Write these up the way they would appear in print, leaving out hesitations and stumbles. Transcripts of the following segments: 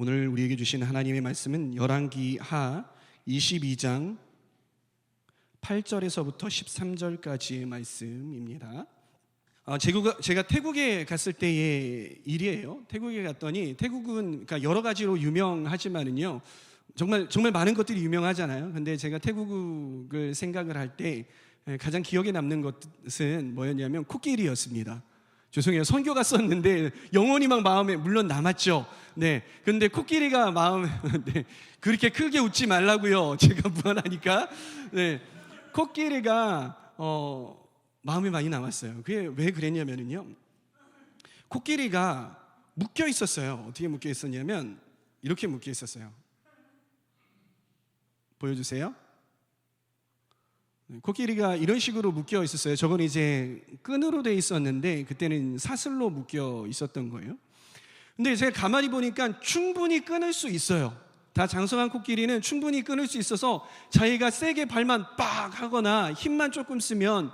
오늘 우리에게 주신 하나님의 말씀은 열왕기 하 22장 8절에서부터 13절까지의 말씀입니다. 제가 태국에 갔을 때의 일이에요. 태국에 갔더니 태국은 그러니까 여러 가지로 유명하지만은요, 정말 많은 것들이 유명하잖아요. 근데 제가 태국을 생각을 할 때 가장 기억에 남는 것은 뭐였냐면 코끼리였습니다. 죄송해요. 선교 갔었는데 영혼이 막 마음에 물론 남았죠. 네. 근데 코끼리가 마음에 네. 그렇게 크게 웃지 말라고요. 제가 무안하니까. 네. 코끼리가 마음에 많이 남았어요. 그게 왜 그랬냐면요. 코끼리가 묶여 있었어요. 어떻게 묶여 있었냐면 이렇게 묶여 있었어요. 보여주세요. 코끼리가 이런 식으로 묶여 있었어요. 저건 이제 끈으로 돼 있었는데 그때는 사슬로 묶여 있었던 거예요. 근데 제가 가만히 보니까 충분히 끊을 수 있어요. 다 장성한 코끼리는 충분히 끊을 수 있어서 자기가 세게 발만 빡 하거나 힘만 조금 쓰면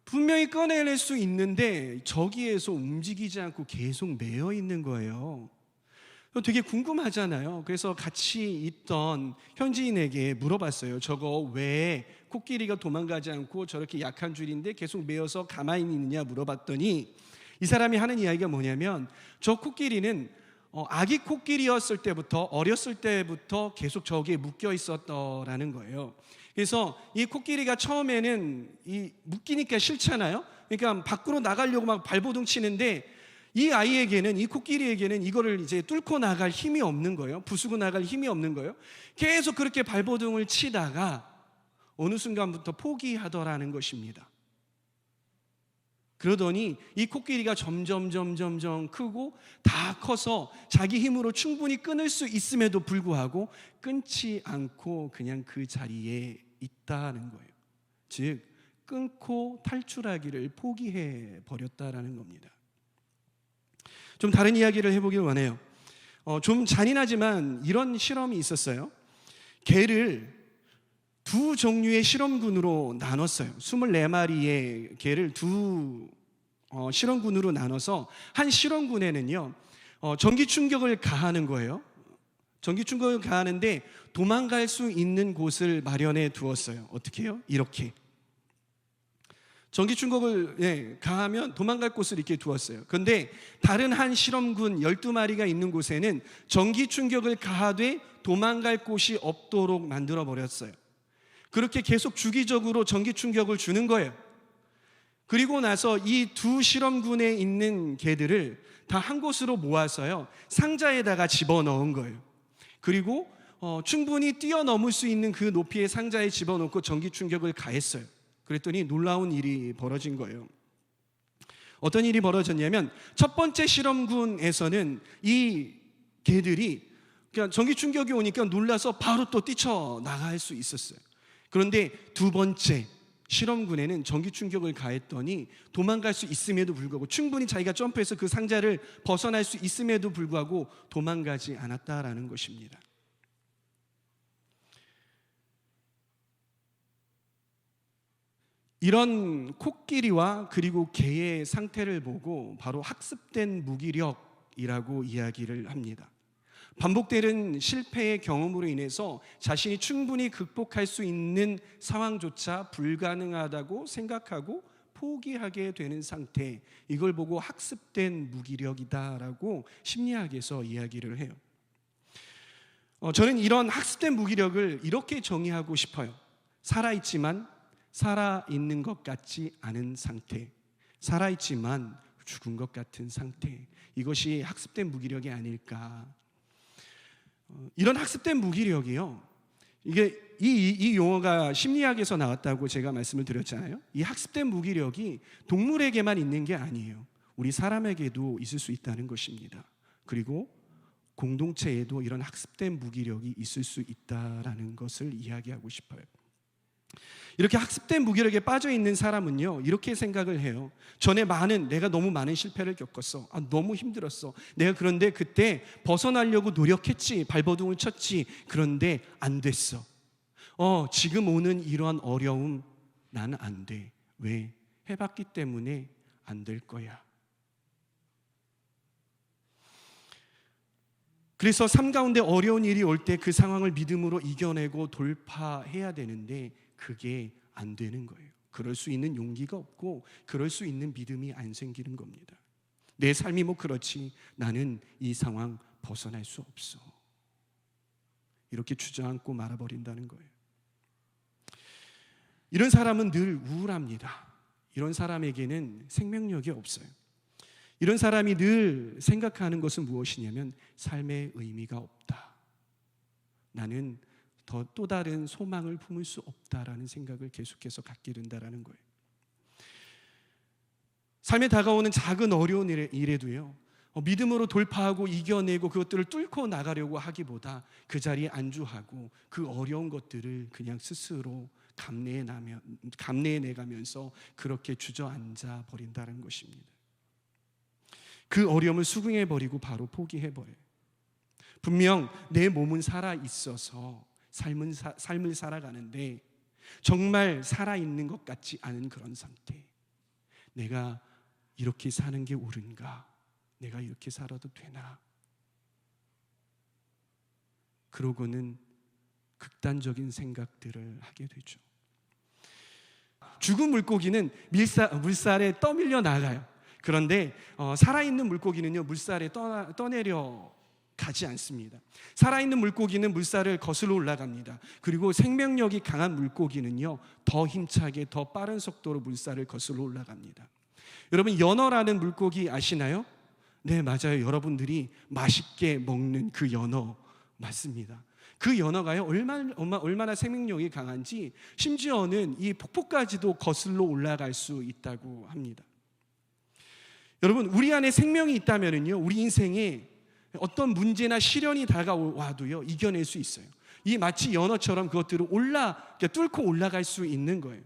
분명히 꺼내낼 수 있는데 저기에서 움직이지 않고 계속 매여 있는 거예요. 되게 궁금하잖아요. 그래서 같이 있던 현지인에게 물어봤어요. 저거 왜 코끼리가 도망가지 않고 저렇게 약한 줄인데 계속 매여서 가만히 있느냐 물어봤더니 이 사람이 하는 이야기가 뭐냐면 저 코끼리는 아기 코끼리였을 때부터 어렸을 때부터 계속 저기에 묶여 있었더라는 거예요. 그래서 이 코끼리가 처음에는 이 묶이니까 싫잖아요. 그러니까 밖으로 나가려고 막 발버둥 치는데 이 아이에게는, 이 코끼리에게는 이거를 이제 뚫고 나갈 힘이 없는 거예요. 부수고 나갈 힘이 없는 거예요. 계속 그렇게 발버둥을 치다가 어느 순간부터 포기하더라는 것입니다. 그러더니 이 코끼리가 점점 크고 다 커서 자기 힘으로 충분히 끊을 수 있음에도 불구하고 끊지 않고 그냥 그 자리에 있다는 거예요. 즉 끊고 탈출하기를 포기해 버렸다라는 겁니다. 좀 다른 이야기를 해보길 원해요. 좀 잔인하지만 이런 실험이 있었어요. 개를 두 종류의 실험군으로 나눴어요. 24마리의 개를 두 실험군으로 나눠서 한 실험군에는요 전기 충격을 가하는 거예요. 전기 충격을 가하는데 도망갈 수 있는 곳을 마련해 두었어요. 어떻게 해요? 이렇게 전기 충격을 가하면 도망갈 곳을 이렇게 두었어요. 그런데 다른 한 실험군 12마리가 있는 곳에는 전기 충격을 가하되 도망갈 곳이 없도록 만들어 버렸어요. 그렇게 계속 주기적으로 전기 충격을 주는 거예요. 그리고 나서 이 두 실험군에 있는 개들을 다 한 곳으로 모아서요 상자에다가 집어넣은 거예요. 그리고 충분히 뛰어넘을 수 있는 그 높이의 상자에 집어넣고 전기 충격을 가했어요. 그랬더니 놀라운 일이 벌어진 거예요. 어떤 일이 벌어졌냐면 첫 번째 실험군에서는 이 개들이 그냥 전기 충격이 오니까 놀라서 바로 또 뛰쳐나갈 수 있었어요. 그런데 두 번째 실험군에는 전기 충격을 가했더니 도망갈 수 있음에도 불구하고 충분히 자기가 점프해서 그 상자를 벗어날 수 있음에도 불구하고 도망가지 않았다라는 것입니다. 이런 코끼리와 그리고 개의 상태를 보고 바로 학습된 무기력이라고 이야기를 합니다. 반복되는 실패의 경험으로 인해서 자신이 충분히 극복할 수 있는 상황조차 불가능하다고 생각하고 포기하게 되는 상태, 이걸 보고 학습된 무기력이다라고 심리학에서 이야기를 해요. 저는 이런 학습된 무기력을 이렇게 정의하고 싶어요. 살아있지만 살아있는 것 같지 않은 상태, 살아있지만 죽은 것 같은 상태, 이것이 학습된 무기력이 아닐까. 이런 학습된 무기력이요, 이게 이 용어가 심리학에서 나왔다고 제가 말씀을 드렸잖아요. 이 학습된 무기력이 동물에게만 있는 게 아니에요. 우리 사람에게도 있을 수 있다는 것입니다. 그리고 공동체에도 이런 학습된 무기력이 있을 수 있다라는 것을 이야기하고 싶어요. 이렇게 학습된 무기력에 빠져 있는 사람은요 이렇게 생각을 해요. 전에 내가 너무 많은 실패를 겪었어. 너무 힘들었어. 내가 그런데 그때 벗어나려고 노력했지, 발버둥을 쳤지. 그런데 안 됐어. 지금 오는 이러한 어려움 나는 안 돼. 왜? 해봤기 때문에 안 될 거야. 그래서 삶 가운데 어려운 일이 올 때 그 상황을 믿음으로 이겨내고 돌파해야 되는데 그게 안 되는 거예요. 그럴 수 있는 용기가 없고 그럴 수 있는 믿음이 안 생기는 겁니다. 내 삶이 뭐 그렇지, 나는 이 상황 벗어날 수 없어, 이렇게 주저앉고 말아버린다는 거예요. 이런 사람은 늘 우울합니다. 이런 사람에게는 생명력이 없어요. 이런 사람이 늘 생각하는 것은 무엇이냐면 삶의 의미가 없다, 나는 또 다른 소망을 품을 수 없다라는 생각을 계속해서 갖게 된다는 거예요. 삶에 다가오는 작은 어려운 일에도요, 믿음으로 돌파하고 이겨내고 그것들을 뚫고 나가려고 하기보다 그 자리에 안주하고 그 어려운 것들을 그냥 스스로 감내해내가면서 그렇게 주저앉아 버린다는 것입니다. 그 어려움을 수긍해버리고 바로 포기해버려요. 분명 내 몸은 살아있어서 삶을 살아가는데 정말 살아있는 것 같지 않은 그런 상태. 내가 이렇게 사는 게 옳은가? 내가 이렇게 살아도 되나? 그러고는 극단적인 생각들을 하게 되죠. 죽은 물고기는 물살에 떠밀려 나가요. 그런데 살아있는 물고기는요, 물살에 떠내려 가지 않습니다. 살아있는 물고기는 물살을 거슬러 올라갑니다. 그리고 생명력이 강한 물고기는요, 더 힘차게 더 빠른 속도로 물살을 거슬러 올라갑니다. 여러분, 연어라는 물고기 아시나요? 네, 맞아요. 여러분들이 맛있게 먹는 그 연어 맞습니다. 그 연어가요, 얼마나 생명력이 강한지 심지어는 이 폭포까지도 거슬러 올라갈 수 있다고 합니다. 여러분, 우리 안에 생명이 있다면요, 우리 인생에 어떤 문제나 시련이 다가와도요, 이겨낼 수 있어요. 이 마치 연어처럼 그것들을 뚫고 올라갈 수 있는 거예요.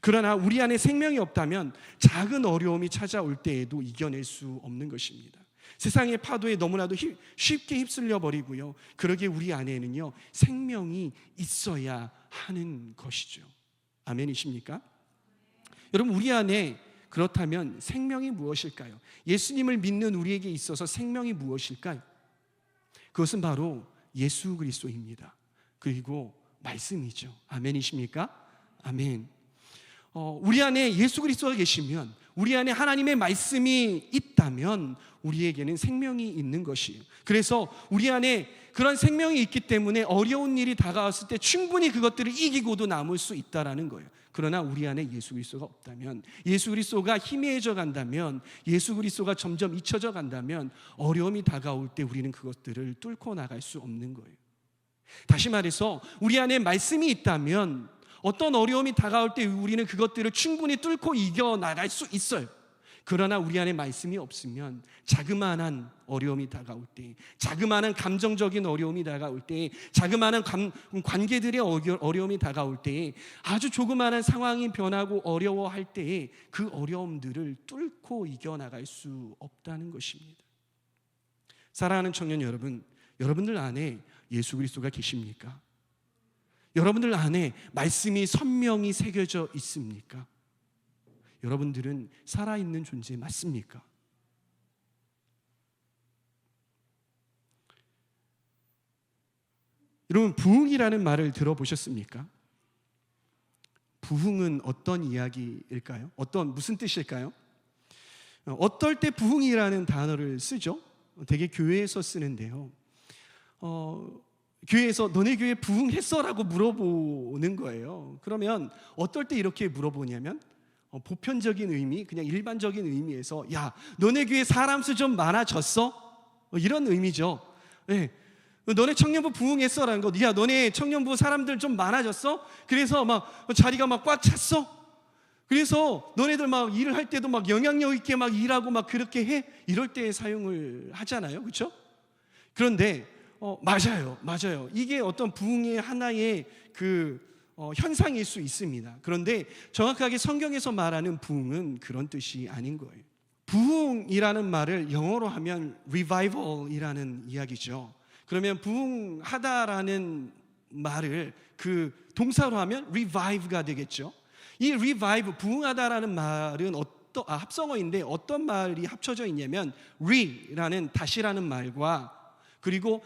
그러나 우리 안에 생명이 없다면 작은 어려움이 찾아올 때에도 이겨낼 수 없는 것입니다. 세상의 파도에 너무나도 쉽게 휩쓸려 버리고요, 그러기에 우리 안에는요, 생명이 있어야 하는 것이죠. 아멘이십니까? 여러분, 우리 안에 그렇다면 생명이 무엇일까요? 예수님을 믿는 우리에게 있어서 생명이 무엇일까요? 그것은 바로 예수 그리스도입니다. 그리고 말씀이죠. 아멘이십니까? 아멘. 우리 안에 예수 그리스도가 계시면, 우리 안에 하나님의 말씀이 있다면 우리에게는 생명이 있는 것이에요. 그래서 우리 안에 그런 생명이 있기 때문에 어려운 일이 다가왔을 때 충분히 그것들을 이기고도 남을 수 있다라는 거예요. 그러나 우리 안에 예수 그리스도가 없다면, 예수 그리스도가 희미해져 간다면, 예수 그리스도가 점점 잊혀져 간다면 어려움이 다가올 때 우리는 그것들을 뚫고 나갈 수 없는 거예요. 다시 말해서 우리 안에 말씀이 있다면 어떤 어려움이 다가올 때 우리는 그것들을 충분히 뚫고 이겨나갈 수 있어요. 그러나 우리 안에 말씀이 없으면 자그마한 어려움이 다가올 때, 자그마한 감정적인 어려움이 다가올 때, 자그마한 관계들의 어려움이 다가올 때, 아주 조그마한 상황이 변하고 어려워할 때에 그 어려움들을 뚫고 이겨나갈 수 없다는 것입니다. 사랑하는 청년 여러분, 여러분들 안에 예수 그리스도가 계십니까? 여러분들 안에 말씀이 선명히 새겨져 있습니까? 여러분들은 살아있는 존재 맞습니까? 여러분, 부흥이라는 말을 들어보셨습니까? 부흥은 어떤 이야기일까요? 무슨 뜻일까요? 어떨 때 부흥이라는 단어를 쓰죠? 되게 교회에서 쓰는데요. 교회에서 너네 교회 부흥했어라고 물어보는 거예요. 그러면 어떨 때 이렇게 물어보냐면 보편적인 의미, 그냥 일반적인 의미에서 야, 너네 교회 사람 수 좀 많아졌어? 이런 의미죠. 네. 너네 청년부 부흥했어라는 거. 야, 너네 청년부 사람들 좀 많아졌어? 그래서 막 자리가 막 꽉 찼어? 그래서 너네들 막 일을 할 때도 막 영향력 있게 막 일하고 막 그렇게 해? 이럴 때 사용을 하잖아요. 그렇죠? 그런데 맞아요. 이게 어떤 부흥의 하나의 현상일 수 있습니다. 그런데 정확하게 성경에서 말하는 부흥은 그런 뜻이 아닌 거예요. 부흥이라는 말을 영어로 하면 revival이라는 이야기죠. 그러면 부흥하다라는 말을 그 동사로 하면 revive가 되겠죠. 이 revive, 부흥하다라는 말은 합성어인데 어떤 말이 합쳐져 있냐면 re라는 다시라는 말과 그리고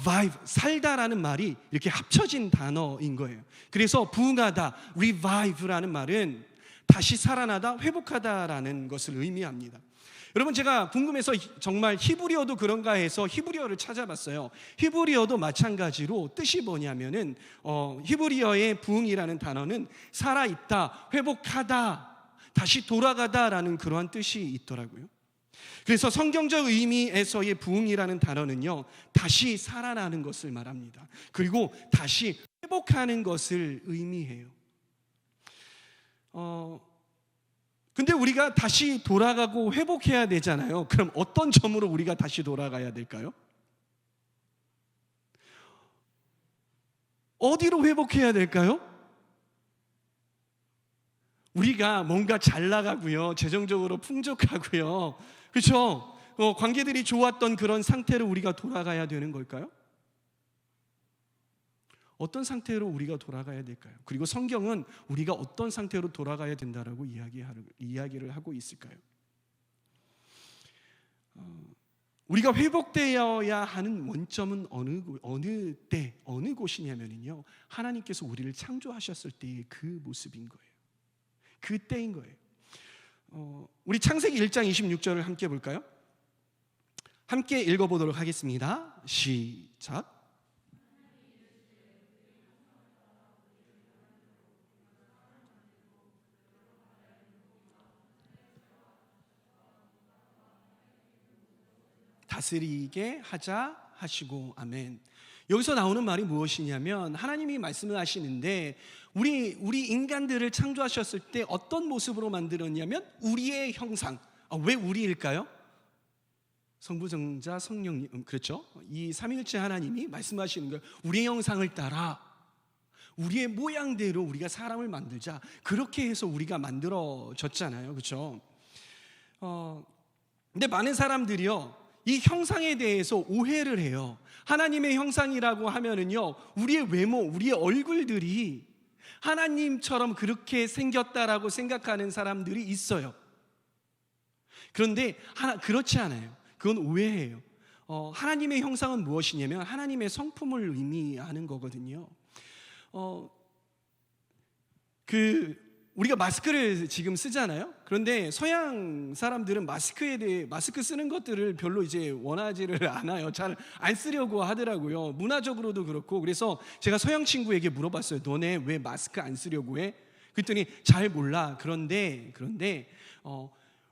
vive, 살다라는 말이 이렇게 합쳐진 단어인 거예요. 그래서 부흥하다, revive라는 말은 다시 살아나다, 회복하다라는 것을 의미합니다. 여러분, 제가 궁금해서 정말 히브리어도 그런가 해서 히브리어를 찾아봤어요. 히브리어도 마찬가지로 뜻이 뭐냐면은 히브리어의 부흥이라는 단어는 살아있다, 회복하다, 다시 돌아가다라는 그러한 뜻이 있더라고요. 그래서 성경적 의미에서의 부흥이라는 단어는요, 다시 살아나는 것을 말합니다. 그리고 다시 회복하는 것을 의미해요. 근데 우리가 다시 돌아가고 회복해야 되잖아요. 그럼 어떤 점으로 우리가 다시 돌아가야 될까요? 어디로 회복해야 될까요? 우리가 뭔가 잘 나가고요, 재정적으로 풍족하고요, 그렇죠? 관계들이 좋았던 그런 상태로 우리가 돌아가야 되는 걸까요? 어떤 상태로 우리가 돌아가야 될까요? 그리고 성경은 우리가 어떤 상태로 돌아가야 된다라고 이야기를 하고 있을까요? 우리가 회복되어야 하는 원점은 어느 때, 어느 곳이냐면요, 하나님께서 우리를 창조하셨을 때의 그 모습인 거예요. 그 때인 거예요. 우리 창세기 1장 26절을 함께 볼까요? 함께 읽어보도록 하겠습니다. 시작. 다스리게 하자 하시고, 아멘. 여기서 나오는 말이 무엇이냐면, 하나님이 말씀을 하시는데 우리 인간들을 창조하셨을 때 어떤 모습으로 만들었냐면 우리의 형상. 왜 우리일까요? 성부, 성자, 성령님, 그렇죠? 이 삼위일체 하나님이 말씀하시는 거예요. 우리의 형상을 따라 우리의 모양대로 우리가 사람을 만들자. 그렇게 해서 우리가 만들어졌잖아요, 그렇죠? 근데 많은 사람들이요, 이 형상에 대해서 오해를 해요. 하나님의 형상이라고 하면은요, 우리의 외모, 우리의 얼굴들이 하나님처럼 그렇게 생겼다라고 생각하는 사람들이 있어요. 그런데 그렇지 않아요. 그건 오해예요. 하나님의 형상은 무엇이냐면 하나님의 성품을 의미하는 거거든요. 우리가 마스크를 지금 쓰잖아요. 그런데 서양 사람들은 마스크 쓰는 것들을 별로 이제 원하지를 않아요. 잘 안 쓰려고 하더라고요. 문화적으로도 그렇고. 그래서 제가 서양 친구에게 물어봤어요. 너네 왜 마스크 안 쓰려고 해? 그랬더니 잘 몰라. 그런데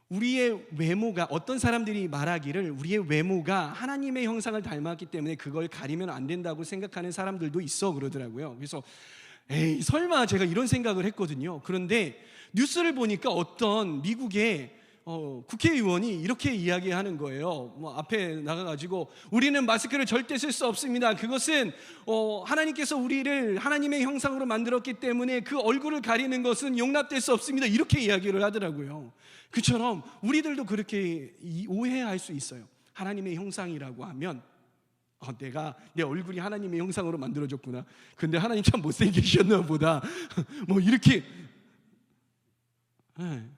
우리의 외모가, 어떤 사람들이 말하기를 우리의 외모가 하나님의 형상을 닮았기 때문에 그걸 가리면 안 된다고 생각하는 사람들도 있어 그러더라고요. 그래서 에이, 설마, 제가 이런 생각을 했거든요. 그런데 뉴스를 보니까 어떤 미국의 국회의원이 이렇게 이야기하는 거예요. 앞에 나가가지고 우리는 마스크를 절대 쓸 수 없습니다. 그것은 하나님께서 우리를 하나님의 형상으로 만들었기 때문에 그 얼굴을 가리는 것은 용납될 수 없습니다. 이렇게 이야기를 하더라고요. 그처럼 우리들도 그렇게 오해할 수 있어요. 하나님의 형상이라고 하면 내 얼굴이 하나님의 형상으로 만들어졌구나. 근데 하나님 참 못생기셨나 보다. 뭐 이렇게. 네.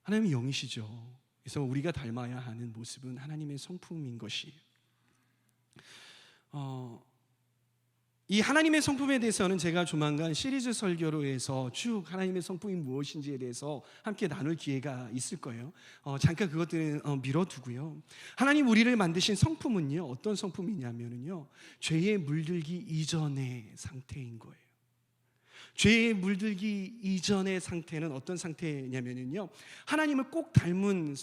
하나님이 영이시죠. 그래서 우리가 닮아야 하는 모습은 하나님의 성품인 것이에요. 이 하나님의 성품에 대해서는 제가 조만간 시리즈 설교로 해서 쭉 하나님의 성품이 무엇인지에 대해서 함께 나눌 기회가 있을 거예요. 잠깐 그것들은 미뤄두고요. 하나님 우리를 만드신 성품은요, 어떤 성품이냐면요, 죄에 물들기 이전의 상태인 거예요. 죄에 물들기 이전의 상태는 어떤 상태냐면요, 하나님을 꼭 닮은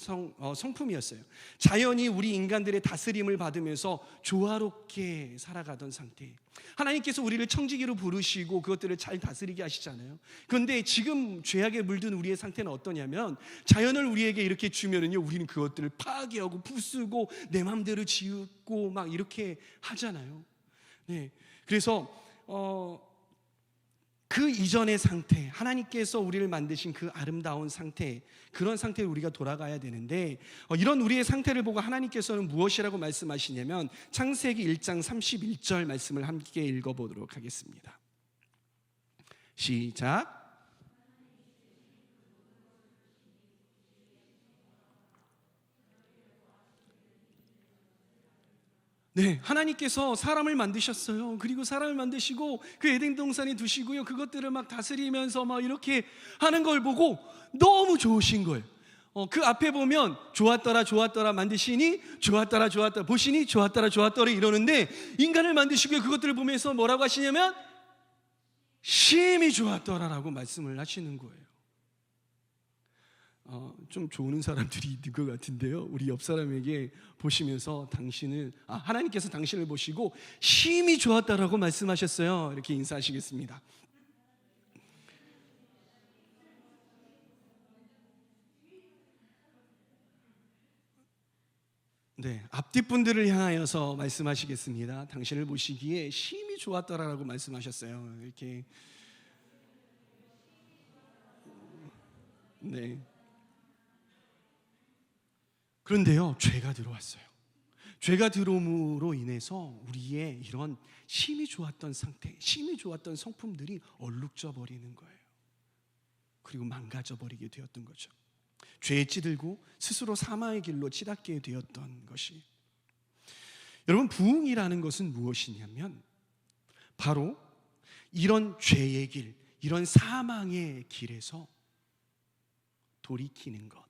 성품이었어요. 자연이 우리 인간들의 다스림을 받으면서 조화롭게 살아가던 상태. 하나님께서 우리를 청지기로 부르시고 그것들을 잘 다스리게 하시잖아요. 그런데 지금 죄악에 물든 우리의 상태는 어떠냐면, 자연을 우리에게 이렇게 주면은요, 우리는 그것들을 파괴하고 부수고 내 마음대로 지우고 막 이렇게 하잖아요. 네, 그래서 그 이전의 상태, 하나님께서 우리를 만드신 그 아름다운 상태, 그런 상태로 우리가 돌아가야 되는데, 이런 우리의 상태를 보고 하나님께서는 무엇이라고 말씀하시냐면 창세기 1장 31절 말씀을 함께 읽어보도록 하겠습니다. 시작. 네, 하나님께서 사람을 만드셨어요. 그리고 사람을 만드시고 그 에덴 동산에 두시고요. 그것들을 막 다스리면서 막 이렇게 하는 걸 보고 너무 좋으신 거예요. 그 앞에 보면 좋았더라 좋았더라 만드시니 좋았더라 좋았더라 보시니 좋았더라 좋았더라 이러는데, 인간을 만드시고 그것들을 보면서 뭐라고 하시냐면 심히 좋았더라라고 말씀을 하시는 거예요. 좀 좋은 사람들이 있는 것 같은데요. 우리 옆 사람에게 보시면서 하나님께서 당신을 보시고 심히 좋았다라고 말씀하셨어요. 이렇게 인사하시겠습니다. 네, 앞뒤 분들을 향하여서 말씀하시겠습니다. 당신을 보시기에 심히 좋았더라라고 말씀하셨어요. 이렇게. 네. 그런데요, 죄가 들어왔어요. 죄가 들어옴으로 인해서 우리의 이런 심히 좋았던 상태, 심히 좋았던 성품들이 얼룩져 버리는 거예요. 그리고 망가져 버리게 되었던 거죠. 죄에 찌들고 스스로 사망의 길로 치닫게 되었던 것이. 여러분, 부흥이라는 것은 무엇이냐면 바로 이런 죄의 길, 이런 사망의 길에서 돌이키는 것,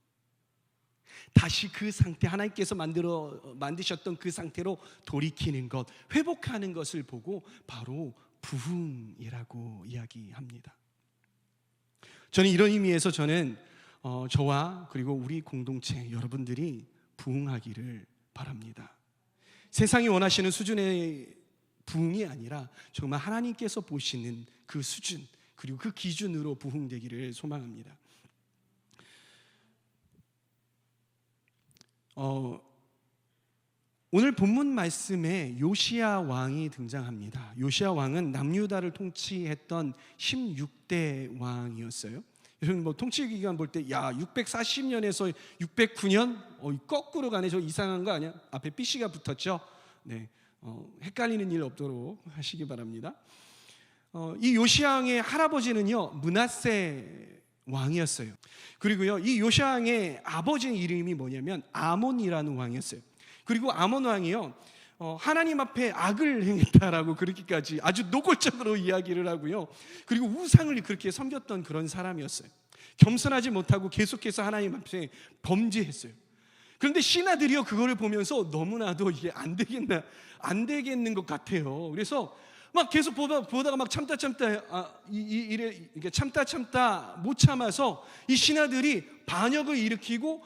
다시 그 상태, 하나님께서 만드셨던 그 상태로 돌이키는 것, 회복하는 것을 보고 바로 부흥이라고 이야기합니다. 저는 이런 의미에서 저와 그리고 우리 공동체 여러분들이 부흥하기를 바랍니다. 세상이 원하시는 수준의 부흥이 아니라 정말 하나님께서 보시는 그 수준, 그리고 그 기준으로 부흥되기를 소망합니다. 오늘 본문 말씀에 요시야 왕이 등장합니다. 요시야 왕은 남유다를 통치했던 16대 왕이었어요. 여러분, 통치 기간 볼 때 640년에서 609년 거꾸로 가네. 저 이상한 거 아니야? 앞에 BC가 붙었죠. 네, 헷갈리는 일 없도록 하시기 바랍니다. 이 요시야 왕의 할아버지는요 므낫세 왕이었어요. 그리고요, 이 요시야 왕의 아버지 이름이 뭐냐면 아몬이라는 왕이었어요. 그리고 아몬 왕이요 하나님 앞에 악을 행했다라고 그렇게까지 아주 노골적으로 이야기를 하고요. 그리고 우상을 그렇게 섬겼던 그런 사람이었어요. 겸손하지 못하고 계속해서 하나님 앞에 범죄했어요. 그런데 신하들이요 그거를 보면서 너무나도 이게 안 되겠는 것 같아요. 그래서 막 계속 보다가 막 참다 이게 참다 못 참아서 이 신하들이 반역을 일으키고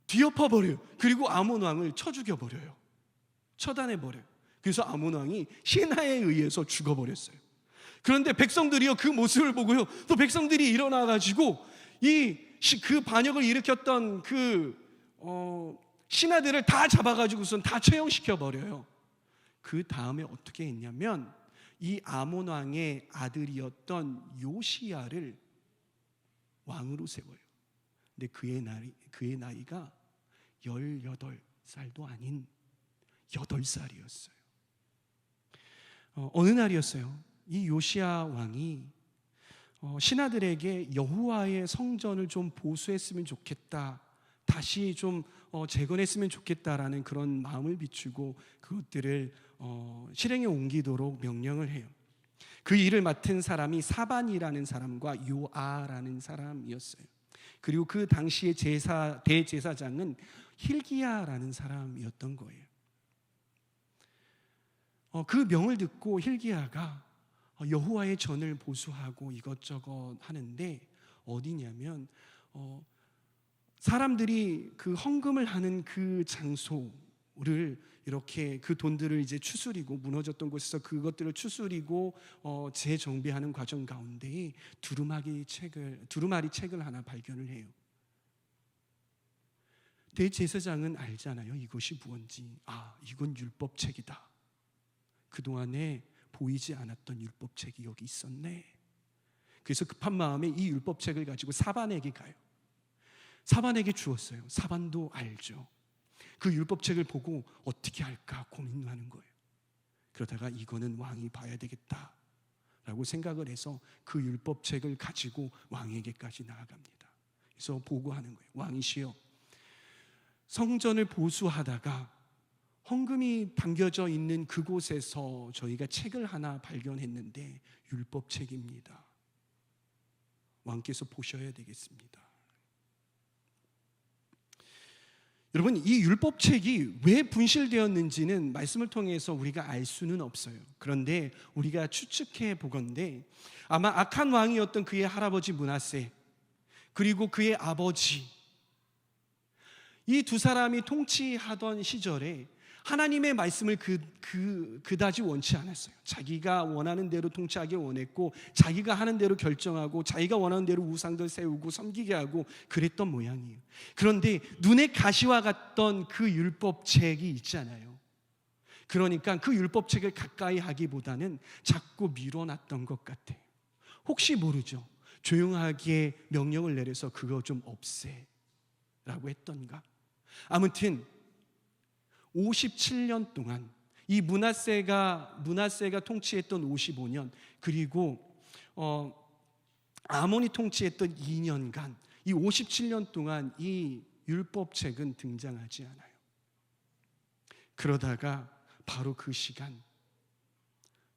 뒤엎어 버려요. 그리고 아몬 왕을 쳐 죽여 버려요. 처단해 버려요. 그래서 아몬 왕이 신하에 의해서 죽어 버렸어요. 그런데 백성들이요 그 모습을 보고요 또 백성들이 일어나 가지고 그 반역을 일으켰던 신하들을 다 잡아 가지고선 다 처형시켜 버려요. 그 다음에 어떻게 했냐면 이 아몬 왕의 아들이었던 요시야를 왕으로 세워요. 근데 그의 나이가 18살도 아닌 8살이었어요. 어느 날이었어요. 이 요시야 왕이 신하들에게 여호와의 성전을 좀 보수했으면 좋겠다, 다시 좀 재건했으면 좋겠다라는 그런 마음을 비추고 그것들을 실행에 옮기도록 명령을 해요. 그 일을 맡은 사람이 사반이라는 사람과 요아라는 사람이었어요. 그리고 그 당시의 대제사장은 힐기야라는 사람이었던 거예요. 그 명을 듣고 힐기야가 여호와의 전을 보수하고 이것저것 하는데, 어디냐면 사람들이 그 헌금을 하는 그 장소를 이렇게 그 돈들을 이제 추스리고, 무너졌던 곳에서 그것들을 추스리고 재정비하는 과정 가운데 두루마리 책을 하나 발견을 해요. 대제사장은 알잖아요. 이것이 무언지. 이건 율법책이다. 그동안에 보이지 않았던 율법책이 여기 있었네. 그래서 급한 마음에 이 율법책을 가지고 사반에게 가요. 사반에게 주었어요. 사반도 알죠. 그 율법책을 보고 어떻게 할까 고민하는 거예요. 그러다가 이거는 왕이 봐야 되겠다라고 생각을 해서 그 율법책을 가지고 왕에게까지 나아갑니다. 그래서 보고하는 거예요. 왕이시여, 성전을 보수하다가 헌금이 담겨져 있는 그곳에서 저희가 책을 하나 발견했는데 율법책입니다. 왕께서 보셔야 되겠습니다. 여러분, 이 율법책이 왜 분실되었는지는 말씀을 통해서 우리가 알 수는 없어요. 그런데 우리가 추측해 보건대 아마 악한 왕이었던 그의 할아버지 므낫세, 그리고 그의 아버지, 이 두 사람이 통치하던 시절에 하나님의 말씀을 그다지 원치 않았어요. 자기가 원하는 대로 통치하기 원했고, 자기가 하는 대로 결정하고, 자기가 원하는 대로 우상들 세우고 섬기게 하고 그랬던 모양이에요. 그런데 눈에 가시와 같던 그 율법책이 있잖아요. 그러니까 그 율법책을 가까이 하기보다는 자꾸 미뤄놨던 것 같아요. 혹시 모르죠. 조용하게 명령을 내려서 그거 좀 없애라고 했던가. 아무튼 57년 동안 이 므낫세가 통치했던 55년, 그리고 아몬이 통치했던 2년간, 이 57년 동안 이 율법책은 등장하지 않아요. 그러다가 바로 그 시간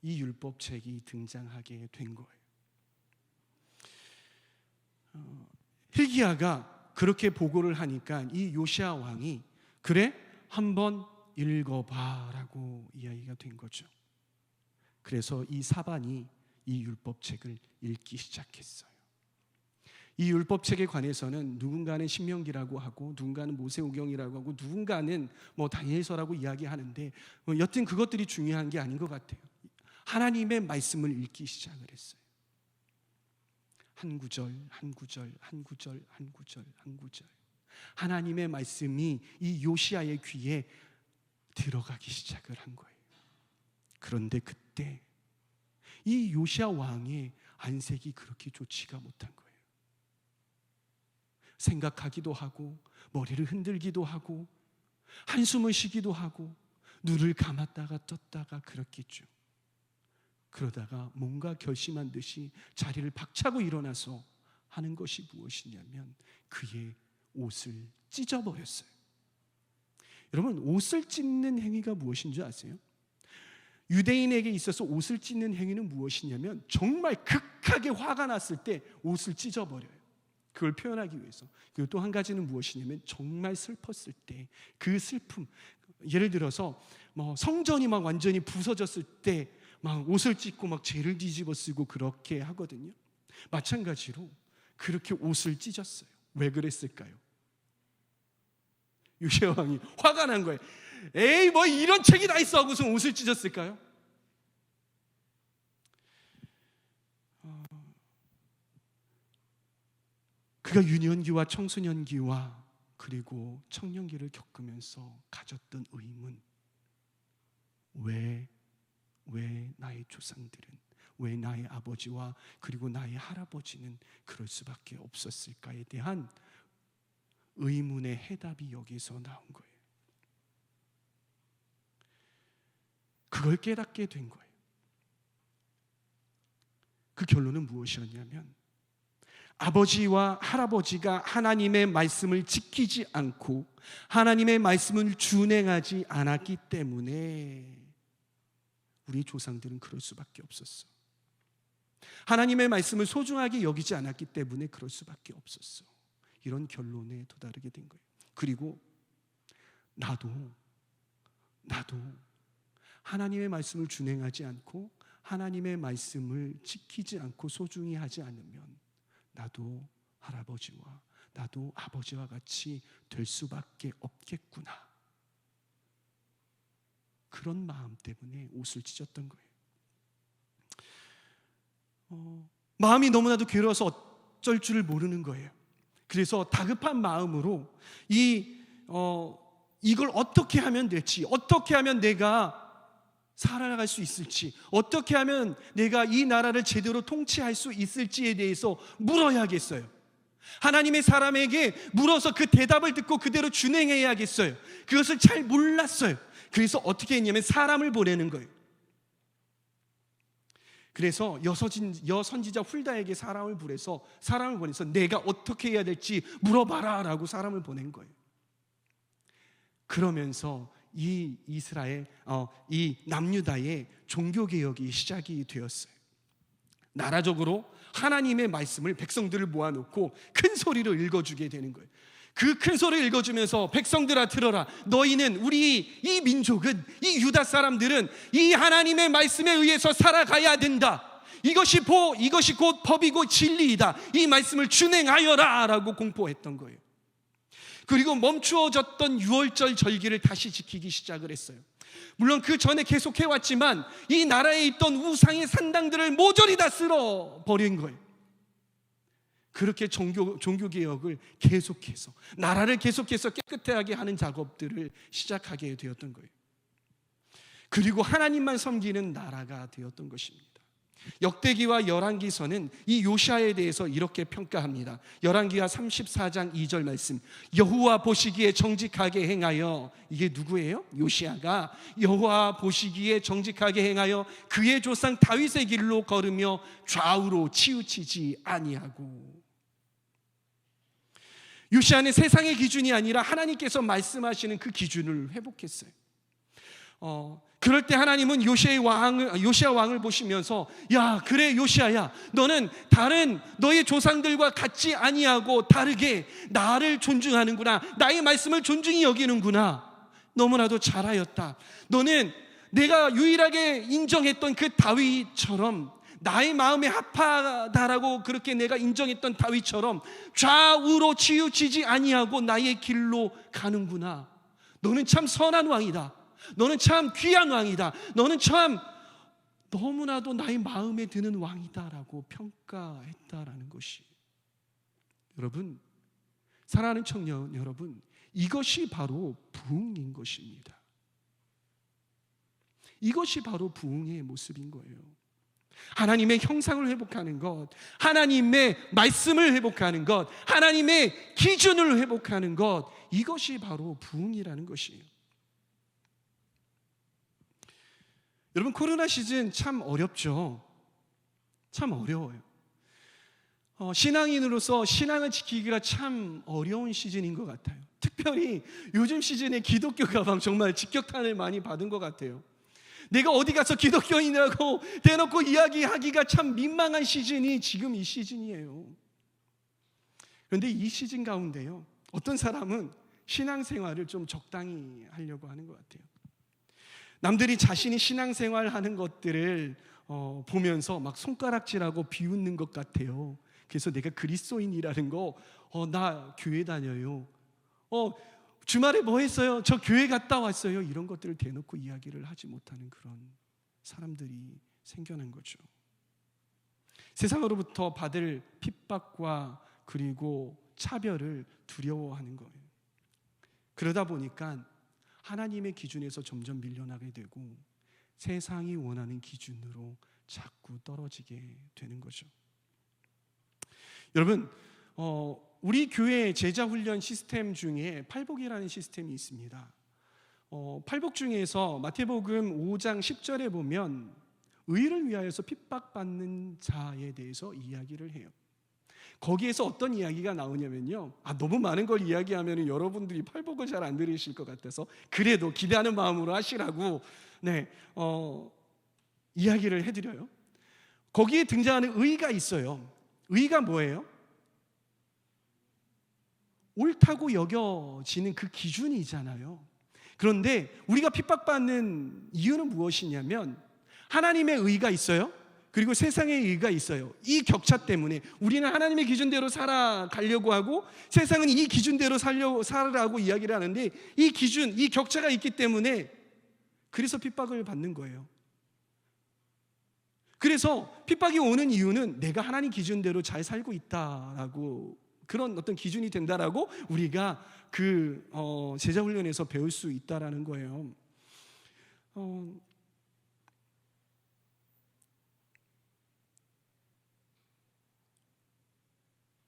이 율법책이 등장하게 된 거예요. hilki야가 그렇게 보고를 하니까 이 요시야 왕이 그래? 한번 읽어봐라고 이야기가 된 거죠. 그래서 이 사반이 이 율법책을 읽기 시작했어요. 이 율법책에 관해서는 누군가는 신명기라고 하고, 누군가는 모세오경이라고 하고, 누군가는 다니엘서라고 이야기하는데 여튼 그것들이 중요한 게 아닌 것 같아요. 하나님의 말씀을 읽기 시작을 했어요. 한 구절 한 구절 한 구절 한 구절 한 구절 하나님의 말씀이 이 요시야의 귀에 들어가기 시작을 한 거예요. 그런데 그때 이 요시야 왕의 안색이 그렇게 좋지가 못한 거예요. 생각하기도 하고, 머리를 흔들기도 하고, 한숨을 쉬기도 하고, 눈을 감았다가 떴다가 그렇겠죠. 그러다가 뭔가 결심한 듯이 자리를 박차고 일어나서 하는 것이 무엇이냐면 그의 옷을 찢어버렸어요. 여러분, 옷을 찢는 행위가 무엇인지 아세요? 유대인에게 있어서 옷을 찢는 행위는 무엇이냐면 정말 극하게 화가 났을 때 옷을 찢어버려요. 그걸 표현하기 위해서. 그리고 또 한 가지는 무엇이냐면 정말 슬펐을 때 그 슬픔, 예를 들어서 성전이 막 완전히 부서졌을 때 막 옷을 찢고 막 죄를 뒤집어 쓰고 그렇게 하거든요. 마찬가지로 그렇게 옷을 찢었어요. 왜 그랬을까요? 요시야 왕이 화가 난 거예요. 에이, 이런 책이 다 있어 하고서 옷을 찢었을까요? 그가 유년기와 청소년기와 그리고 청년기를 겪으면서 가졌던 의문, 왜 나의 조상들은, 왜 나의 아버지와 그리고 나의 할아버지는 그럴 수밖에 없었을까에 대한 의문의 해답이 여기서 나온 거예요. 그걸 깨닫게 된 거예요. 그 결론은 무엇이었냐면 아버지와 할아버지가 하나님의 말씀을 지키지 않고 하나님의 말씀을 준행하지 않았기 때문에 우리 조상들은 그럴 수밖에 없었어. 하나님의 말씀을 소중하게 여기지 않았기 때문에 그럴 수밖에 없었어. 이런 결론에 도달하게 된 거예요. 그리고 나도 하나님의 말씀을 준행하지 않고 하나님의 말씀을 지키지 않고 소중히 하지 않으면 나도 할아버지와 나도 아버지와 같이 될 수밖에 없겠구나. 그런 마음 때문에 옷을 찢었던 거예요. 마음이 너무나도 괴로워서 어쩔 줄을 모르는 거예요. 그래서 다급한 마음으로 이걸 어떻게 하면 될지, 어떻게 하면 내가 살아나갈 수 있을지, 어떻게 하면 내가 이 나라를 제대로 통치할 수 있을지에 대해서 물어야겠어요. 하나님의 사람에게 물어서 그 대답을 듣고 그대로 준행해야겠어요. 그것을 잘 몰랐어요. 그래서 어떻게 했냐면 사람을 보내는 거예요. 그래서 여선지자 훌다에게 사람을 보내서 내가 어떻게 해야 될지 물어봐라 라고 사람을 보낸 거예요. 그러면서 이 이스라엘 이 남유다의 종교 개혁이 시작이 되었어요. 나라적으로 하나님의 말씀을 백성들을 모아놓고 큰 소리로 읽어주게 되는 거예요. 그 큰 소리를 읽어주면서 백성들아 들어라. 너희는 우리 이 민족은, 이 유다 사람들은 이 하나님의 말씀에 의해서 살아가야 된다. 이것이 곧 법이고 진리이다. 이 말씀을 준행하여라 라고 공포했던 거예요. 그리고 멈추어졌던 유월절 절기를 다시 지키기 시작을 했어요. 물론 그 전에 계속 해왔지만 이 나라에 있던 우상의 산당들을 모조리 다 쓸어버린 거예요. 그렇게 종교개혁을 계속해서, 나라를 계속해서 깨끗하게 하는 작업들을 시작하게 되었던 거예요. 그리고 하나님만 섬기는 나라가 되었던 것입니다. 역대기와 열왕기서는 이 요시아에 대해서 이렇게 평가합니다. 열왕기하 34장 2절 말씀, 여호와 보시기에 정직하게 행하여, 이게 누구예요? 요시아가 여호와 보시기에 정직하게 행하여 그의 조상 다윗의 길로 걸으며 좌우로 치우치지 아니하고. 요시아는 세상의 기준이 아니라 하나님께서 말씀하시는 그 기준을 회복했어요. 그럴 때 하나님은 요시아 왕을 보시면서, 야, 그래 요시아야, 너는 다른 너의 조상들과 같지 아니하고 다르게 나를 존중하는구나, 나의 말씀을 존중히 여기는구나. 너무나도 잘하였다. 너는 내가 유일하게 인정했던 그 다윗처럼, 나의 마음에 합하다라고 그렇게 내가 인정했던 다윗처럼 좌우로 치우치지 아니하고 나의 길로 가는구나. 너는 참 선한 왕이다. 너는 참 귀한 왕이다. 너는 참 너무나도 나의 마음에 드는 왕이다라고 평가했다라는 것이, 여러분, 사랑하는 청년 여러분, 이것이 바로 부흥인 것입니다. 이것이 바로 부흥의 모습인 거예요. 하나님의 형상을 회복하는 것, 하나님의 말씀을 회복하는 것, 하나님의 기준을 회복하는 것, 이것이 바로 부흥이라는 것이에요. 여러분, 코로나 시즌 참 어렵죠. 참 어려워요. 신앙인으로서 신앙을 지키기가 참 어려운 시즌인 것 같아요. 특별히 요즘 시즌에 기독교 가방 정말 직격탄을 많이 받은 것 같아요. 내가 어디 가서 기독교인이라고 대놓고 이야기하기가 참 민망한 시즌이 지금 이 시즌이에요. 그런데 이 시즌 가운데요, 어떤 사람은 신앙생활을 좀 적당히 하려고 하는 것 같아요. 남들이 자신이 신앙생활하는 것들을 보면서 막 손가락질하고 비웃는 것 같아요. 그래서 내가 그리스도인이라는 거, 나 교회 다녀요. 주말에 뭐 했어요? 저 교회 갔다 왔어요. 이런 것들을 대놓고 이야기를 하지 못하는 그런 사람들이 생겨난 거죠. 세상으로부터 받을 핍박과 그리고 차별을 두려워하는 거예요. 그러다 보니까 하나님의 기준에서 점점 밀려나게 되고 세상이 원하는 기준으로 자꾸 떨어지게 되는 거죠. 여러분, 우리 교회 제자훈련 시스템 중에 팔복이라는 시스템이 있습니다. 팔복 중에서 마태복음 5장 10절에 보면 의를 위하여서 핍박받는 자에 대해서 이야기를 해요. 거기에서 어떤 이야기가 나오냐면요, 너무 많은 걸 이야기하면 여러분들이 팔복을 잘 안 들으실 것 같아서 그래도 기대하는 마음으로 하시라고 이야기를 해드려요. 거기에 등장하는 의가 있어요. 의가 뭐예요? 옳다고 여겨지는 그 기준이잖아요. 그런데 우리가 핍박받는 이유는 무엇이냐면 하나님의 의가 있어요. 그리고 세상의 의가 있어요. 이 격차 때문에 우리는 하나님의 기준대로 살아가려고 하고 세상은 이 기준대로 살으라고 이야기를 하는데, 이 기준, 이 격차가 있기 때문에 그래서 핍박을 받는 거예요. 그래서 핍박이 오는 이유는 내가 하나님 기준대로 잘 살고 있다라고, 그런 어떤 기준이 된다라고 우리가 그 제자훈련에서 배울 수 있다라는 거예요.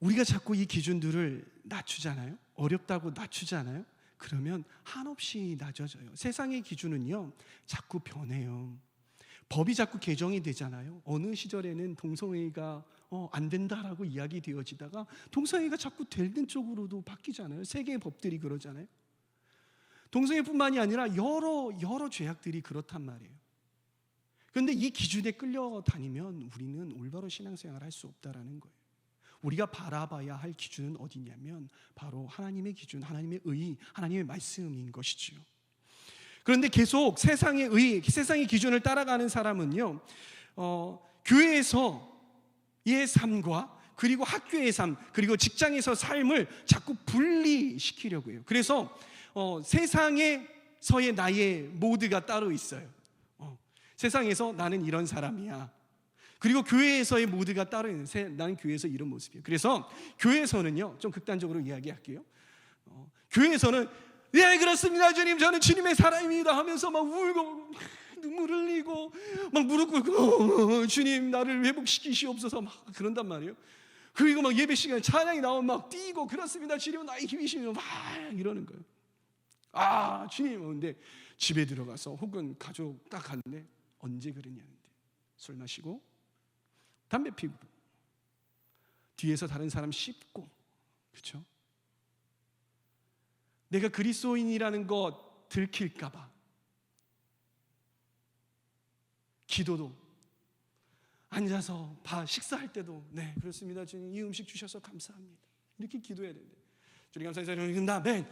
우리가 자꾸 이 기준들을 낮추잖아요. 어렵다고 낮추잖아요. 그러면 한없이 낮아져요. 세상의 기준은요, 자꾸 변해요. 법이 자꾸 개정이 되잖아요. 어느 시절에는 동성애가 안 된다라고 이야기되어지다가 동성애가 자꾸 되는 쪽으로도 바뀌잖아요. 세계의 법들이 그러잖아요. 동성애뿐만이 아니라 여러 죄악들이 그렇단 말이에요. 그런데 이 기준에 끌려다니면 우리는 올바로 신앙생활을 할 수 없다라는 거예요. 우리가 바라봐야 할 기준은 어디냐면 바로 하나님의 기준, 하나님의 의, 하나님의 말씀인 것이지요. 그런데 계속 세상의 기준을 따라가는 사람은요, 교회에서의 삶과 그리고 학교의 삶, 그리고 직장에서 삶을 자꾸 분리시키려고 해요. 그래서 세상에서의 나의 모드가 따로 있어요. 세상에서 나는 이런 사람이야. 그리고 교회에서의 모드가 따로 있는데 나는 교회에서 이런 모습이에요. 그래서 교회에서는요, 좀 극단적으로 이야기할게요. 교회에서는 네, 그렇습니다, 주님, 저는 주님의 사람입니다 하면서 막 울고 눈물 흘리고 막 무릎 꿇고 주님 나를 회복시키시옵소서 막 그런단 말이에요. 그리고 막 예배 시간에 찬양이 나오면 막 뛰고 그렇습니다, 주님은 나의 힘이시며 막 이러는 거예요. 아, 주님. 근데 집에 들어가서 혹은 가족 딱 갔는데 언제 그러냐는데 술 마시고 담배 피고 뒤에서 다른 사람 씹고, 그렇죠? 내가 그리스도인이라는 것 들킬까 봐 기도도 앉아서 식사할 때도 네, 그렇습니다, 주님, 이 음식 주셔서 감사합니다 이렇게 기도해야 되는데 주님 감사합니다, 주님 아멘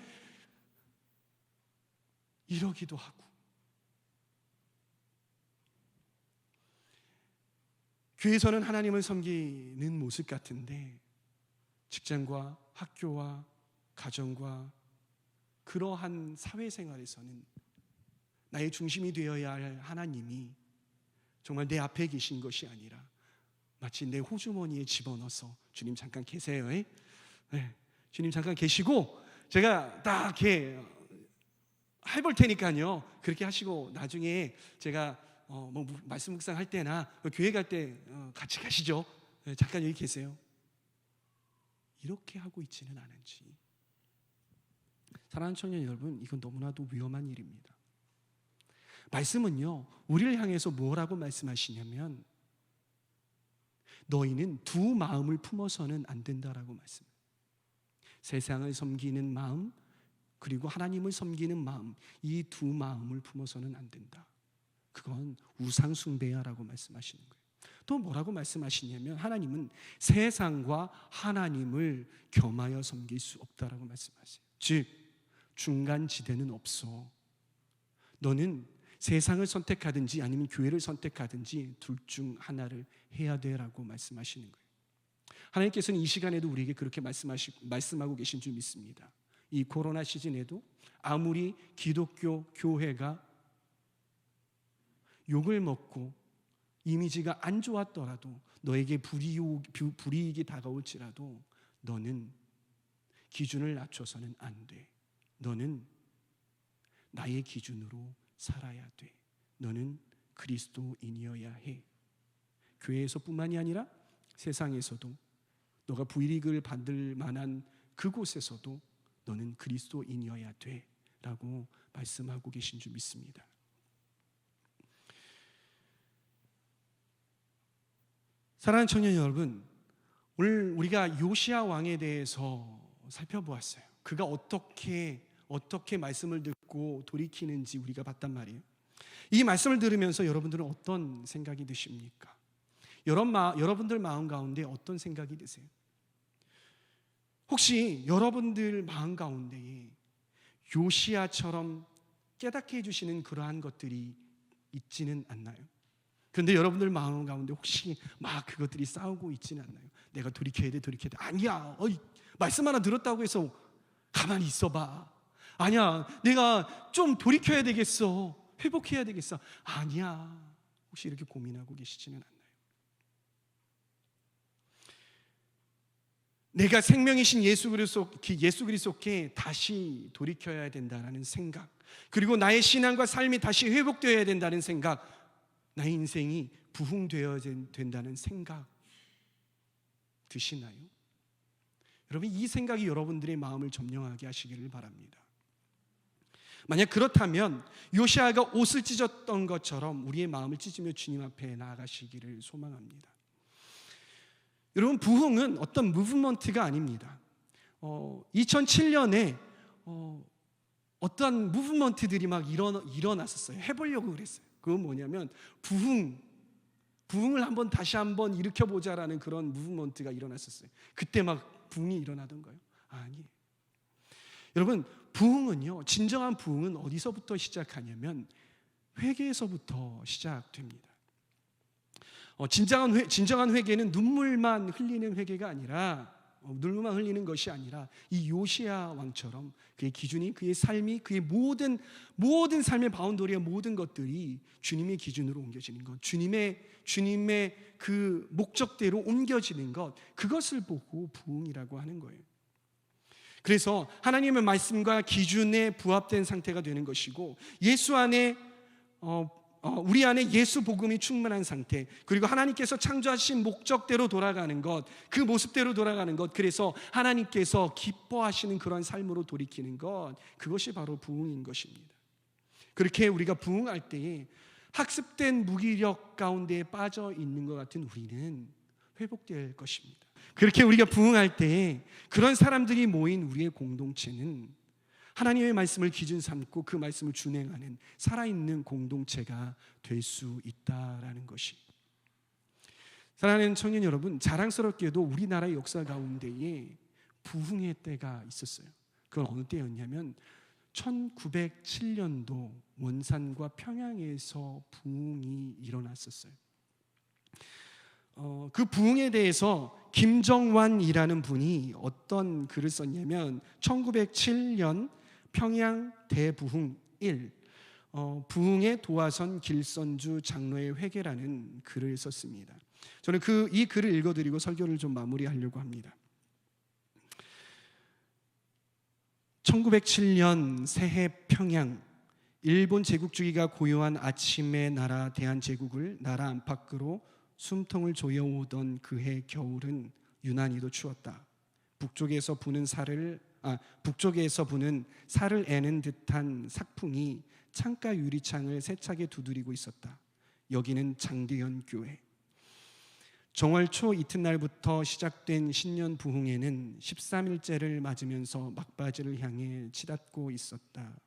이러기도 하고, 교회에서는 하나님을 섬기는 모습 같은데 직장과 학교와 가정과 그러한 사회생활에서는 나의 중심이 되어야 할 하나님이 정말 내 앞에 계신 것이 아니라 마치 내 호주머니에 집어넣어서 주님 잠깐 계세요. 네, 주님 잠깐 계시고 제가 딱 이렇게 해볼 테니까요. 그렇게 하시고 나중에 제가 뭐 말씀 묵상할 때나 교회 갈 때 같이 가시죠. 네, 잠깐 여기 계세요. 이렇게 하고 있지는 않은지. 사랑하는 청년 여러분, 이건 너무나도 위험한 일입니다. 말씀은요, 우리를 향해서 뭐라고 말씀하시냐면 너희는 두 마음을 품어서는 안 된다라고 말씀해요. 세상을 섬기는 마음 그리고 하나님을 섬기는 마음, 이 두 마음을 품어서는 안 된다. 그건 우상 숭배야라고 말씀하시는 거예요. 또 뭐라고 말씀하시냐면 하나님은 세상과 하나님을 겸하여 섬길 수 없다라고 말씀하세요. 즉 중간 지대는 없어. 너는 세상을 선택하든지 아니면 교회를 선택하든지 둘 중 하나를 해야 돼라고 말씀하시는 거예요. 하나님께서는 이 시간에도 우리에게 그렇게 말씀하고 계신 줄 믿습니다. 이 코로나 시즌에도 아무리 기독교 교회가 욕을 먹고 이미지가 안 좋았더라도 너에게 불이익이 다가올지라도 너는 기준을 낮춰서는 안 돼. 너는 나의 기준으로 살아야 돼. 너는 그리스도인이어야 해. 교회에서뿐만이 아니라 세상에서도 너가 불이익을 받을 만한 그곳에서도 너는 그리스도인이어야 돼 라고 말씀하고 계신 줄 믿습니다. 사랑하는 청년 여러분, 오늘 우리가 요시야 왕에 대해서 살펴보았어요. 그가 어떻게 말씀을 듣고 돌이키는지 우리가 봤단 말이에요. 이 말씀을 들으면서 여러분들은 어떤 생각이 드십니까? 여러분들 마음 가운데 어떤 생각이 드세요? 혹시 여러분들 마음 가운데에 요시야처럼 깨닫게 해주시는 그러한 것들이 있지는 않나요? 그런데 여러분들 마음 가운데 혹시 막 그것들이 싸우고 있지는 않나요? 내가 돌이켜야 돼. 아니야, 말씀 하나 들었다고 해서 가만히 있어봐. 아니야, 내가 좀 돌이켜야 되겠어. 회복해야 되겠어. 아니야. 혹시 이렇게 고민하고 계시지는 않나요? 내가 생명이신 예수 그리스도께 다시 돌이켜야 된다는 생각, 그리고 나의 신앙과 삶이 다시 회복되어야 된다는 생각, 나의 인생이 부흥되어야 된다는 생각 드시나요? 여러분, 이 생각이 여러분들의 마음을 점령하게 하시기를 바랍니다. 만약 그렇다면 요시야가 옷을 찢었던 것처럼 우리의 마음을 찢으며 주님 앞에 나아가시기를 소망합니다. 여러분, 부흥은 어떤 무브먼트가 아닙니다. 2007년에 어떤 무브먼트들이 막 일어났었어요. 해보려고 그랬어요. 그건 뭐냐면 부흥을 다시 한번 일으켜보자라는 그런 무브먼트가 일어났었어요. 그때 막 부흥이 일어나던 거예요. 아니에요. 여러분, 부흥은요, 진정한 부흥은 어디서부터 시작하냐면 회개에서부터 시작됩니다. 진정한 회개는 눈물만 흘리는 회개가 아니라, 눈물만 흘리는 것이 아니라 이 요시야 왕처럼 그의 기준이, 그의 삶이, 그의 모든 삶의 바운더리의 모든 것들이 주님의 기준으로 옮겨지는 것, 주님의 그 목적대로 옮겨지는 것, 그것을 보고 부흥이라고 하는 거예요. 그래서 하나님의 말씀과 기준에 부합된 상태가 되는 것이고, 예수 안에 우리 안에 예수 복음이 충만한 상태, 그리고 하나님께서 창조하신 목적대로 돌아가는 것, 그 모습대로 돌아가는 것, 그래서 하나님께서 기뻐하시는 그런 삶으로 돌이키는 것, 그것이 바로 부흥인 것입니다. 그렇게 우리가 부흥할 때에 학습된 무기력 가운데 빠져 있는 것 같은 우리는 회복될 것입니다. 그렇게 우리가 부흥할 때에 그런 사람들이 모인 우리의 공동체는 하나님의 말씀을 기준 삼고 그 말씀을 준행하는 살아있는 공동체가 될 수 있다라는 것이. 사랑하는 청년 여러분, 자랑스럽게도 우리나라의 역사 가운데에 부흥의 때가 있었어요. 그건 어느 때였냐면 1907년도 원산과 평양에서 부흥이 일어났었어요. 그 부흥에 대해서 김정환이라는 분이 어떤 글을 썼냐면 1907년 평양 대부흥 1 부흥의 도화선 길선주 장로의 회개라는 글을 썼습니다. 저는 이 글을 읽어드리고 설교를 좀 마무리하려고 합니다. 1907년 새해 평양, 일본 제국주의가 고요한 아침의 나라 대한제국을 나라 안팎으로 숨통을 조여오던 그해 겨울은 유난히도 추웠다. 북쪽에서 부는 살을 애는 듯한 삭풍이 창가 유리창을 세차게 두드리고 있었다. 여기는 장대현 교회. 정월 초 이튿날부터 시작된 신년 부흥회는 13일째를 맞으면서 막바지를 향해 치닫고 있었다.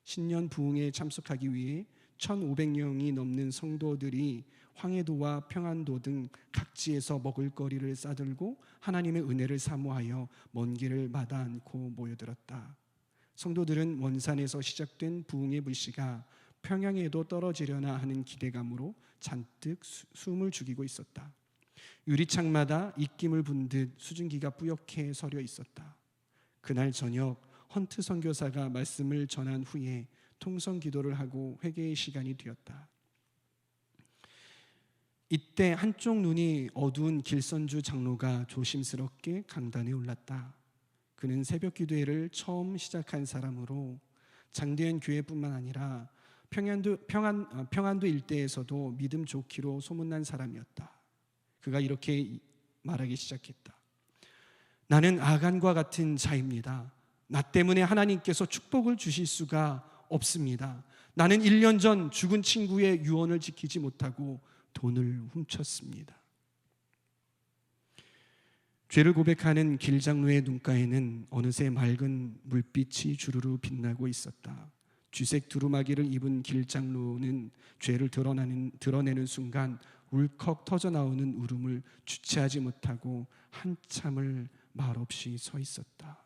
신년 부흥회에 참석하기 위해 1,500명이 넘는 성도들이 황해도와 평안도 등 각지에서 먹을거리를 싸들고 하나님의 은혜를 사모하여 먼 길을 마다 않고 모여들었다. 성도들은 원산에서 시작된 부흥의 불씨가 평양에도 떨어지려나 하는 기대감으로 잔뜩 숨을 죽이고 있었다. 유리창마다 입김을 분 듯 수증기가 뿌옇게 서려 있었다. 그날 저녁 헌트 선교사가 말씀을 전한 후에 통성 기도를 하고 회개의 시간이 되었다. 이때 한쪽 눈이 어두운 길선주 장로가 조심스럽게 강단에 올랐다. 그는 새벽 기도회를 처음 시작한 사람으로 장대현 교회뿐만 아니라 평안도 일대에서도 믿음 좋기로 소문난 사람이었다. 그가 이렇게 말하기 시작했다. 나는 아간과 같은 자입니다. 나 때문에 하나님께서 축복을 주실 수가 없습니다. 나는 1년 전 죽은 친구의 유언을 지키지 못하고 돈을 훔쳤습니다. 죄를 고백하는 길장로의 눈가에는 어느새 맑은 물빛이 주르르 빛나고 있었다. 쥐색 두루마기를 입은 길장로는 죄를 드러내는 순간 울컥 터져나오는 울음을 주체하지 못하고 한참을 말없이 서 있었다.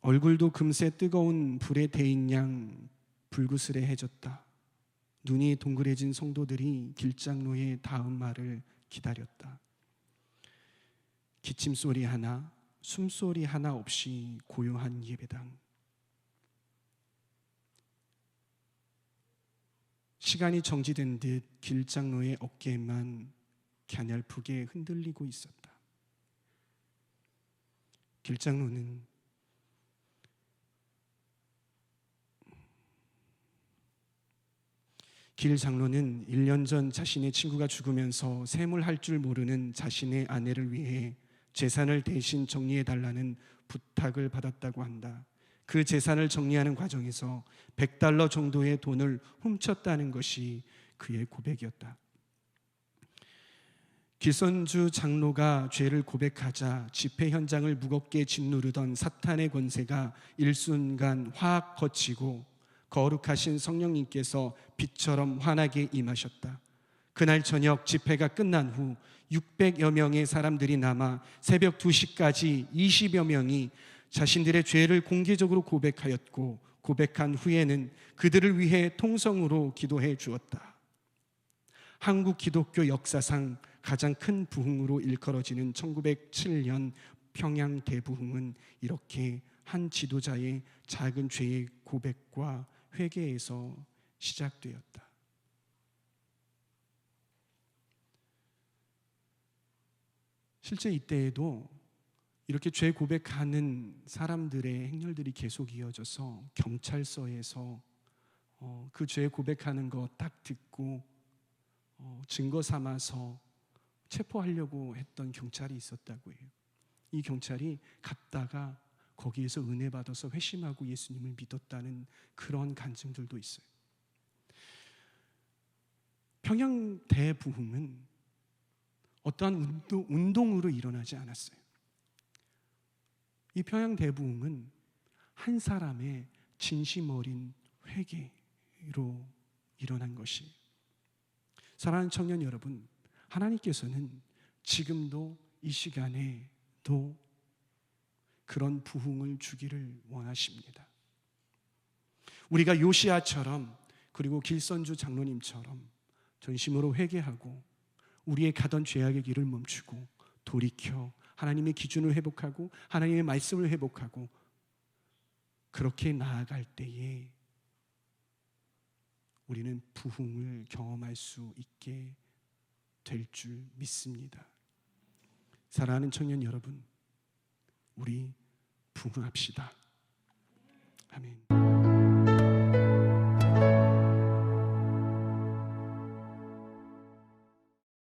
얼굴도 금세 뜨거운 불에 데인 양 불그스레해졌다. 눈이 동그래진 성도들이 길장로의 다음 말을 기다렸다. 기침소리 하나, 숨소리 하나 없이 고요한 예배당. 시간이 정지된 듯 길장로의 어깨만 갸냘프게 흔들리고 있었다. 길장로는 길 장로는 1년 전 자신의 친구가 죽으면서 샘을 줄 모르는 자신의 아내를 위해 재산을 대신 정리해달라는 부탁을 받았다고 한다. 그 재산을 정리하는 과정에서 $100 정도의 돈을 훔쳤다는 것이 그의 고백이었다. 길선주 장로가 죄를 고백하자 집회 현장을 무겁게 짓누르던 사탄의 권세가 일순간 확 거치고 거룩하신 성령님께서 빛처럼 환하게 임하셨다. 그날 저녁 집회가 끝난 후 600여 명의 사람들이 남아 새벽 2시까지 20여 명이 자신들의 죄를 공개적으로 고백하였고, 고백한 후에는 그들을 위해 통성으로 기도해 주었다. 한국 기독교 역사상 가장 큰 부흥으로 일컬어지는 1907년 평양 대부흥은 이렇게 한 지도자의 작은 죄의 고백과 회개에서 시작되었다. 실제 이때에도 이렇게 죄 고백하는 사람들의 행렬들이 계속 이어져서 경찰서에서 그 죄 고백하는 거 딱 듣고 증거 삼아서 체포하려고 했던 경찰이 있었다고 해요. 이 경찰이 갔다가 거기에서 은혜 받아서 회심하고 예수님을 믿었다는 그런 간증들도 있어요. 평양 대부흥은 어떠한 운동으로 일어나지 않았어요. 이 평양 대부흥은 한 사람의 진심 어린 회개로 일어난 것이에요. 사랑하는 청년 여러분, 하나님께서는 지금도 이 시간에도 그런 부흥을 주기를 원하십니다. 우리가 요시야처럼, 그리고 길선주 장로님처럼 전심으로 회개하고 우리의 가던 죄악의 길을 멈추고 돌이켜 하나님의 기준을 회복하고 하나님의 말씀을 회복하고 그렇게 나아갈 때에 우리는 부흥을 경험할 수 있게 될 줄 믿습니다. 사랑하는 청년 여러분, 우리 부흥합시다. 아멘.